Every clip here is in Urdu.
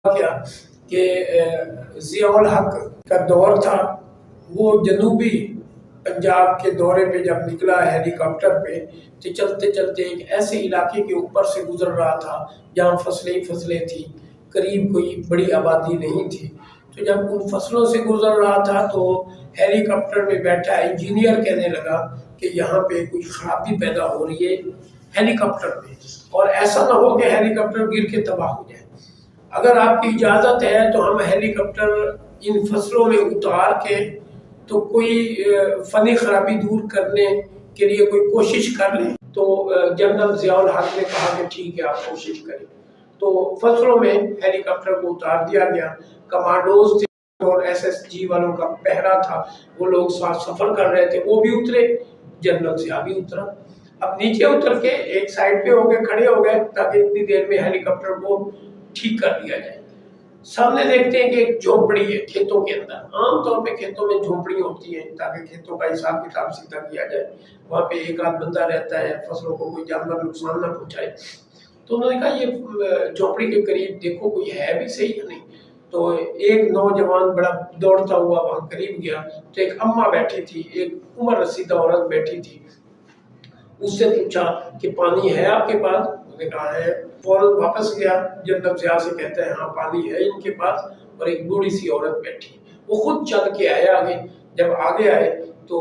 کیا کہ ضیاء الحق کا دور تھا، وہ جنوبی پنجاب کے دورے پہ جب نکلا ہیلی کاپٹر پہ تو چلتے چلتے ایک ایسے علاقے کے اوپر سے گزر رہا تھا جہاں فصلیں ہی فصلیں تھیں، قریب کوئی بڑی آبادی نہیں تھی۔ تو جب ان فصلوں سے گزر رہا تھا تو ہیلی کاپٹر میں بیٹھا انجینئر کہنے لگا کہ یہاں پہ کوئی خرابی پیدا ہو رہی ہے ہیلی کاپٹر میں، اور ایسا نہ ہو کہ ہیلی کاپٹر گر کے تباہ ہو جائے۔ اگر آپ کی اجازت ہے تو ہم ہیلی کاپٹر ان فصلوں میں اتار کے تو کوئی فنی خرابی دور کرنے کے لیے کوئی کوشش کر لیں۔ تو جنرل ضیاء الحق نے کہا کہ ٹھیک ہے، آپ کوشش کریں۔ تو فصلوں میں ہیلی کاپٹر کو اتار دیا گیا، کمانڈوز تھے اور SSG والوں کا پہرا تھا، وہ لوگ ساتھ سفر کر رہے تھے، وہ بھی اترے، جنرل ضیاء بھی اترا۔ اب نیچے اتر کے ایک سائڈ پہ ہو گئے، کھڑے ہو گئے تاکہ اتنی دیر میں ہیلی کاپٹر کو ٹھیک کر دیا جائے۔ سامنے دیکھتے ہیں کہ ایک جھونپڑی ہے کھیتوں کے اندر، عام طور پہ کھیتوں میں جھونپڑی ہوتی ہیں تاکہ کھیتوں کا حساب کتاب سیدھا کیا جائے، وہاں پہ ایک آدھ بندہ رہتا ہے، فصلوں کو کوئی جانور نقصان نہ پہنچائے۔ تو انہوں نے کہا یہ جھونپڑی کے قریب دیکھو کوئی ہے بھی صحیح یا نہیں۔ تو ایک نوجوان بڑا دوڑتا ہوا وہاں قریب گیا تو ایک اماں بیٹھی تھی، ایک عمر رسیدہ عورت بیٹھی تھی، اس سے پوچھا کہ پانی ہے آپ کے پاس؟ اس نے کہا ہے۔ فوراً واپس گیا، جنرل ضیاء سے کہتا ہے ہاں پانی ہے ان کے پاس، اور ایک بوڑھی سی عورت بیٹھی، وہ خود چل کے آئے آگے۔ جب آگے آئے تو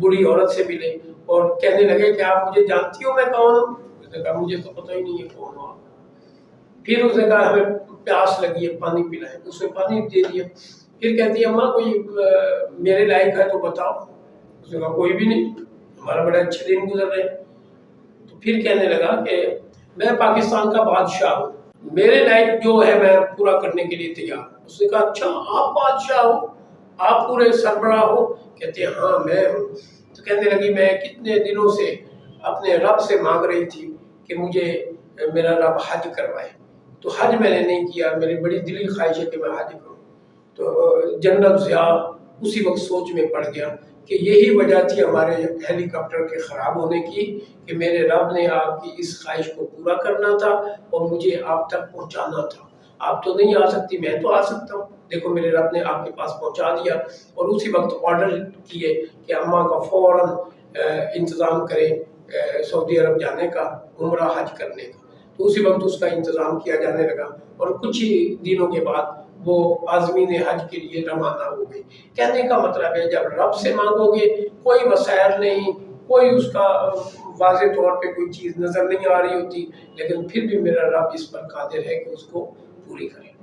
بوڑھی عورت سے ملے اور کہنے لگے کہ آپ مجھے جانتی ہو میں کون ہوں؟ اس نے کہا مجھے تو پتہ ہی نہیں ہے کون ہو آپ۔ پھر اس نے کہا ہمیں پیاس لگی ہے، پانی پلائیں، اس نے پانی دے دیا۔ پھر کہتی ہے اماں کوئی میرے لائق ہے تو بتاؤ۔ اس نے کہا کوئی بھی نہیں، ہمارا بڑے اچھے دن گزر رہے۔ تو پھر کہنے لگا کہ میں پاکستان کا بادشاہ ہوں، میرے لائق جو ہے میں پورا کرنے کے لیے تیار ہوں۔ اس نے کہا اچھا آپ بادشاہ ہو، آپ پورے سربراہ ہو؟ کہتے ہیں ہاں میں ہوں۔ تو کہنے لگی میں کتنے دنوں سے اپنے رب سے مانگ رہی تھی کہ مجھے میرا رب حج کروائے، تو حج میں نے نہیں کیا، میری بڑی دلی خواہش ہے کہ میں حج کروں۔ تو جنرل ضیاء اسی وقت سوچ میں پڑ گیا کہ یہی وجہ تھی ہمارے ہیلی کاپٹر کے خراب ہونے کی، کہ میرے رب نے آپ کی اس خواہش کو پورا کرنا تھا اور مجھے آپ تک پہنچانا تھا۔ آپ تو نہیں آ سکتی، میں تو آ سکتا ہوں، دیکھو میرے رب نے آپ کے پاس پہنچا دیا۔ اور اسی وقت آرڈر کیے کہ اماں کا فوراً انتظام کریں سعودی عرب جانے کا، عمرہ حج کرنے کا۔ تو اسی وقت اس کا انتظام کیا جانے لگا، اور کچھ ہی دنوں کے بعد وہ عازمین حج کے لیے روانہ ہو گئے۔ کہنے کا مطلب ہے جب رب سے مانگو گے، کوئی وسائل نہیں، کوئی اس کا واضح طور پہ کوئی چیز نظر نہیں آ رہی ہوتی، لیکن پھر بھی میرا رب اس پر قادر ہے کہ اس کو پوری کرے۔